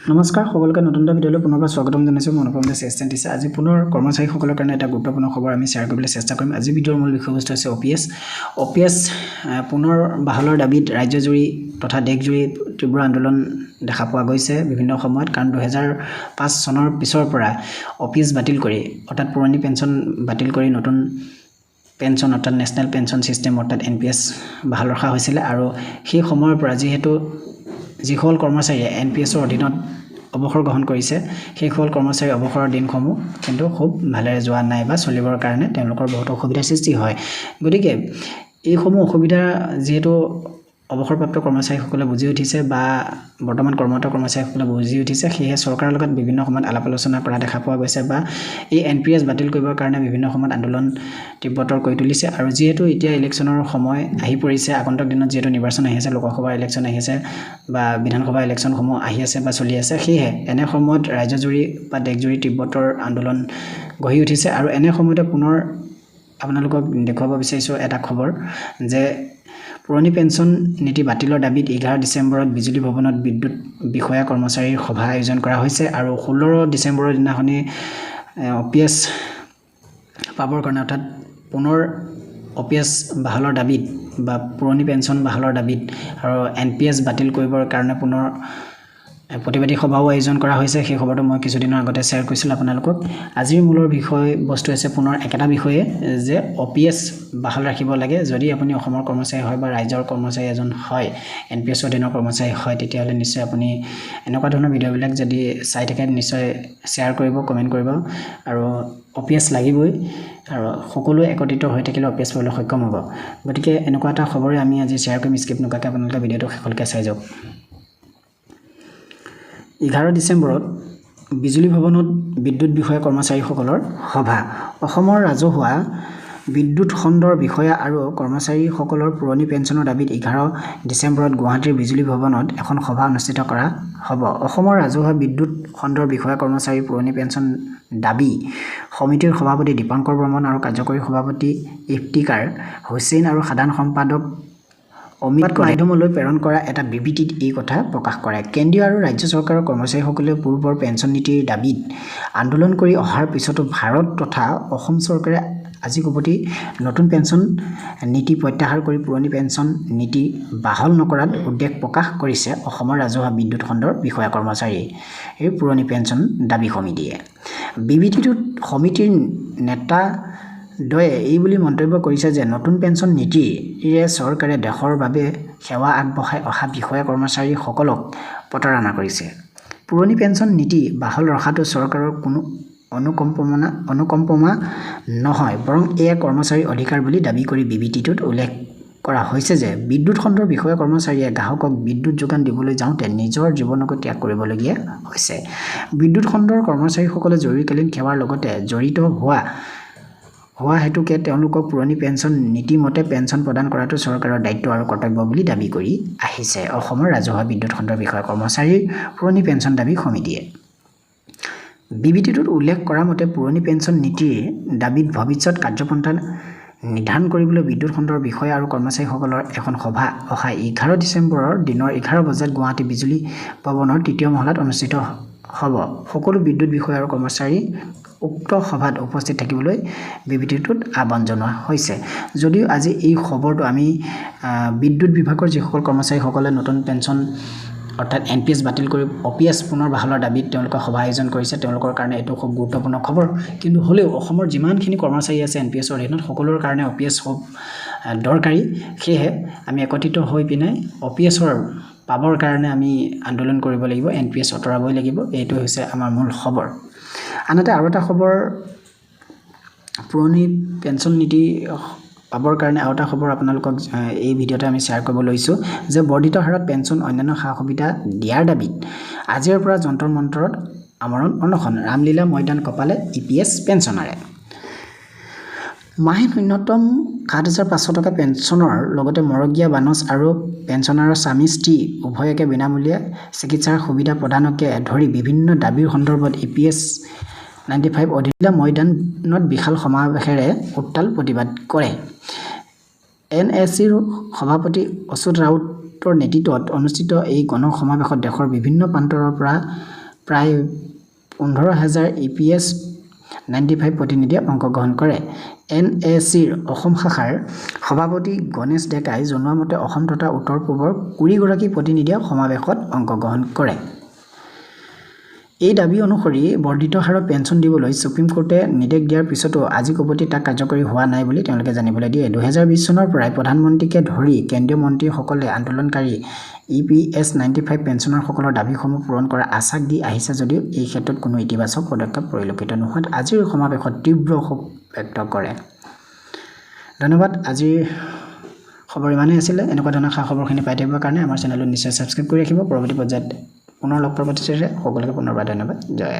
নমস্কাৰ সকলোকে নতুন এটা ভিডিঅ'লৈ পুনৰ স্বাগতম জনাইছোঁ মই অনুপম দাস এছচিএণ্ট টিচাৰ আজি পুনৰ কৰ্মচাৰীসকলৰ কাৰণে এটা গুৰুত্বপূৰ্ণ খবৰ আমি শ্বেয়াৰ কৰিবলৈ চেষ্টা কৰিম আজি ভিডিঅ'ৰ মূল বিষয়বস্তু হৈছে OPS পুনৰ বাহালৰ দাবীত ৰাজ্যজুৰি তথা দেশজুৰি তীব্ৰ আন্দোলন দেখা পোৱা গৈছে বিভিন্ন সময়ত কাৰণ 2005 চনৰ পিছৰ পৰা OPS বাতিল কৰি অৰ্থাৎ পুৰণি পেঞ্চন বাতিল কৰি নতুন পেঞ্চন অৰ্থাৎ নেশ্যনেল পেঞ্চন সিস্টেম অৰ্থাৎ NPS বাহাল ৰখা হৈছিল আৰু সেই সময়ৰ পৰা যিহেতু যিসকল কৰ্মচাৰীয়ে NPSৰ অধীনত অৱসৰ গ্ৰহণ কৰিছে সেইসকল কৰ্মচাৰী অৱসৰৰ দিনসমূহ কিন্তু খুব ভালেৰে যোৱা নাই বা চলিবৰ কাৰণে তেওঁলোকৰ বহুত অসুবিধাৰ সৃষ্টি হয় গতিকে এইসমূহ অসুবিধা যিহেতু অৱসৰপ্ৰাপ্ত কৰ্মচাৰীসকলে বুজি উঠিছে বা বৰ্তমান কৰ্মৰত কৰ্মচাৰীসকলে বুজি উঠিছে সেয়ে চৰকাৰৰ লগত বিভিন্ন সময়ত আলাপ আলোচনা কৰা দেখা পোৱা গৈছে বা এই NPS বাতিল কৰিবৰ কাৰণে বিভিন্ন সময়ত আন্দোলন তীব্ৰতৰ কৰি তুলিছে আৰু যেহেতু এতিয়া ইলেকশ্যনৰ সময় আহি পৰিছে আগন্তুক দিনত যেহেতু নিৰ্বাচন আহি আছে লোকসভা ইলেকশ্যন আহি আছে বা বিধানসভা ইলেকশ্যনসমূহ আহি আছে বা চলি আছে সেয়ে এনে সময়ত ৰাজ্যজুৰি বা দেশজুৰি তীব্ৰতৰ আন্দোলন গঢ়ি উঠিছে আৰু এনে সময়তে পুনৰ আপোনালোকক দেখুৱাব বিচাৰিছো এটা খবৰ যে পুৰণি পেঞ্চন নীতি বাতিলৰ দাবীত 11 ডিচেম্বৰত বিজুলী ভৱনত বিদ্যুৎ বিষয়া কৰ্মচাৰীৰ সভা আয়োজন কৰা হৈছে আৰু 16 ডিচেম্বৰৰ দিনাখনি OPS পাবৰ কাৰণে অৰ্থাৎ পুনৰ OPS বাহালৰ দাবীত বা পুৰণি পেঞ্চন বাহালৰ দাবীত আৰু NPS বাতিল কৰিবৰ কাৰণে পুনৰ প্ৰতিবাদী সভাও আয়োজন কৰা হৈছে সেই খবৰটো মই কিছুদিনৰ আগতে শ্বেয়াৰ কৰিছিল আপোনালোকক আজিৰ মূলৰ বিষয় বস্তু আছে পুনৰ একেটা বিষয়ে যে OPS বাহাল ৰাখিব লাগে যদি আপুনি অসমৰ কৰ্মচাৰী হয় বা ৰাজ্যৰ কৰ্মচাৰী এজন হয় NPS অধীনৰ কৰ্মচাৰী হয় তেতিয়াহ'লে নিশ্চয় আপুনি এনেকুৱা ধৰণৰ ভিডিঅ'বিলাক যদি চাই থাকে নিশ্চয় শ্বেয়াৰ কৰিব কমেন্ট কৰিব আৰু OPS লাগিবই আৰু সকলো একত্ৰিত হৈ থাকিলে OPS পাবলৈ সক্ষম হ'ব গতিকে এনেকুৱা এটা খবৰে আমি আজি শ্বেয়াৰ কৰিম স্কিপ নকৰাকৈ আপোনালোকে ভিডিঅ'টো শেষলৈকে চাই যাওক 11 ডিচেম্বৰত বিজুলী ভৱনত বিদ্যুৎ বিষয়া কৰ্মচাৰীসকলৰ সভা অসমৰ ৰাজহুৱা বিদ্যুৎ খণ্ডৰ বিষয়া আৰু কৰ্মচাৰীসকলৰ পুৰণি পেঞ্চনৰ দাবীত 11 ডিচেম্বৰত গুৱাহাটীৰ বিজুলী ভৱনত এখন সভা অনুষ্ঠিত কৰা হ'ব অসমৰ ৰাজহুৱা বিদ্যুৎ খণ্ডৰ বিষয়া কৰ্মচাৰীৰ পুৰণি পেঞ্চন দাবী সমিতিৰ সভাপতি দীপঙ্কৰ বৰ্মন আৰু কাৰ্যকৰী সভাপতি ইফতিকাৰ হুছেইন আৰু সাধাৰণ সম্পাদক অমিত মাধ্যমলৈ প্ৰেৰণ কৰা এটা বিবৃতিত এই কথা প্ৰকাশ কৰে কেন্দ্ৰীয় আৰু ৰাজ্য চৰকাৰৰ কৰ্মচাৰীসকলে পূৰ্বৰ পেঞ্চন নীতিৰ দাবীত আন্দোলন কৰি অহাৰ পিছতো ভাৰত তথা অসম চৰকাৰে আজি উভতি নতুন পেঞ্চন নীতি প্ৰত্যাহাৰ কৰি পুৰণি পেঞ্চন নীতি বাহাল নকৰাত উদ্বেগ প্ৰকাশ কৰিছে অসমৰ ৰাজহুৱা বিদ্যুৎ খণ্ডৰ বিষয়া কৰ্মচাৰী এই পুৰণি পেঞ্চন দাবী সমিতিয়ে বিবৃতিটোত সমিতিৰ নেতা দয়ে এই বুলি মন্তব্য কৰিছে যে নতুন পেঞ্চন নীতিৰে চৰকাৰে দেশৰ বাবে সেৱা আগবঢ়াই অহা বিষয়া কৰ্মচাৰীসকলক প্ৰতাৰণা কৰিছে পুৰণি পেঞ্চন নীতি বাহাল ৰখাটো চৰকাৰৰ কোনো অনুকম্পমা নহয় বৰং এয়া কৰ্মচাৰীৰ অধিকাৰ বুলি দাবী কৰি বিবৃতিটোত উল্লেখ কৰা হৈছে যে বিদ্যুৎ খণ্ডৰ বিষয়া কৰ্মচাৰীয়ে গ্ৰাহকক বিদ্যুৎ যোগান দিবলৈ যাওঁতে নিজৰ জীৱনকো ত্যাগ কৰিবলগীয়া হৈছে বিদ্যুৎ খণ্ডৰ কৰ্মচাৰীসকলে জৰুৰীকালীন সেৱাৰ লগতে জড়িত হোৱা হেতুকে তেওঁলোকক পুৰণি পেঞ্চন নীতিমতে পেঞ্চন প্ৰদান কৰাটো চৰকাৰৰ দায়িত্ব আৰু কৰ্তব্য বুলি দাবী কৰি আহিছে অসমৰ ৰাজহুৱা বিদ্যুৎ খণ্ডৰ বিষয়া কৰ্মচাৰীৰ পুৰণি পেঞ্চন দাবী সমিতিয়ে বিবৃতিটোত উল্লেখ কৰা মতে পুৰণি পেঞ্চন নীতিৰ দাবীত ভৱিষ্যত কাৰ্যপন্থা নিৰ্ধাৰণ কৰিবলৈ বিদ্যুৎ খণ্ডৰ বিষয়া আৰু কৰ্মচাৰীসকলৰ এখন সভা অহা 11 ডিচেম্বৰৰ দিনৰ 11 বজাত গুৱাহাটী বিজুলী ভৱনৰ 3য় মহলাত অনুষ্ঠিত হ'ব সকলো বিদ্যুৎ বিষয়া আৰু কৰ্মচাৰী উক্ত সভাত উপস্থিত থাকিবলৈ বিবৃতিটোত আহ্বান জনোৱা হৈছে যদিও আজি এই খবৰটো আমি বিদ্যুৎ বিভাগৰ যিসকল কৰ্মচাৰীসকলে নতুন পেঞ্চন অৰ্থাৎ NPS বাতিল কৰি OPS পুনৰ বাহালৰ দাবীত তেওঁলোকে সভা আয়োজন কৰিছে তেওঁলোকৰ কাৰণে এইটো খুব গুৰুত্বপূৰ্ণ খবৰ কিন্তু হ'লেও অসমৰ যিমানখিনি কৰ্মচাৰী আছে NPSৰ অধীনত সকলোৰ কাৰণে OPS খুব দৰকাৰী সেয়ে আমি একত্ৰিত হৈ পিনে OPSৰ পাবৰ কাৰণে আমি আন্দোলন কৰিব লাগিব NPS অতৰাবই লাগিব এইটো হৈছে আমাৰ মূল খবৰ আনহাতে আৰু এটা খবৰ পুৰণি পেঞ্চন নীতি পাবৰ কাৰণে আৰু এটা খবৰ আপোনালোকক এই ভিডিঅ'তে আমি শ্বেয়াৰ কৰিব লৈছোঁ যে বৰ্ধিত হাৰত পেঞ্চন অন্যান্য সা সুবিধা দিয়াৰ দাবীত আজিৰ পৰা যন্তৰ মন্তৰত আমৰণ অনশন ৰামলীলা ময়দান কপালে EPS পেঞ্চনাৰে মাহে ন্যূনতম ৭৫০০ টকা পেঞ্চনৰ লগতে মৰগীয়া বানচ আৰু পেঞ্চনাৰৰ স্বামী স্ত্ৰী উভয়কে বিনামূলীয়া চিকিৎসাৰ সুবিধা প্ৰদানকে ধৰি বিভিন্ন দাবীৰ সন্দৰ্ভত EPS 95 অধিলা ময়দানত বিশাল সমাৱেশেৰে উত্তাল প্ৰতিবাদ কৰে NSCৰ সভাপতি অচ্যুত ৰাউতৰ নেতৃত্বত অনুষ্ঠিত এই গণ সমাৱেশত দেশৰ বিভিন্ন প্ৰান্তৰ পৰা প্ৰায় 15,000 EPS 95 প্ৰতিনিধিয়ে অংশগ্ৰহণ কৰে। NACৰ অসম শাখাৰ সভাপতি গণেশ ডেকাই জনোৱা মতে অসম তথা উত্তৰ পূবৰ 20 গৰাকী প্ৰতিনিধিয়ে সমাৱেশত অংশগ্ৰহণ কৰে। এই দাবী অনুসৰি বৰ্ধিত হাৰত পেঞ্চন দিবলৈ সুপ্ৰিম কোৰ্টে নিৰ্দেশ দিয়াৰ পিছতো আজি কবতি তাক কাৰ্যকৰী হোৱা নাই বুলি তেওঁলোকে জানিবলৈ দিয়ে। 2020 চনৰ পৰাই প্ৰধানমন্ত্ৰীকে ধৰি কেন্দ্ৰীয় মন্ত্ৰীসকলে আন্দোলনকাৰী EPS 95 পেঞ্চনাৰসকলৰ দাবীসমূহ পূৰণ কৰা আশ্বাস দি আহিছে যদিও এই ক্ষেত্ৰত কোনো ইতিবাচক পদক্ষেপ পৰিলক্ষিত নোহোৱাত আজিৰ সমাৱেশত তীব্ৰ ক্ষোভ ব্যক্ত কৰে। ধন্যবাদ। আজিৰ খবৰ ইমানেই আছিলে। এনেকুৱা ধৰণৰ খা খবৰখিনি পাই থাকিবৰ কাৰণে আমাৰ চেনেলটো নিশ্চয় ছাবস্ক্ৰাইব কৰি ৰাখিব। পৰৱৰ্তী পৰ্যায়ত পুনৰ লগ পোৱাৰ প্ৰতিশ্ৰুতিৰে সকলোকে পুনৰবাৰ ধন্যবাদ। জয়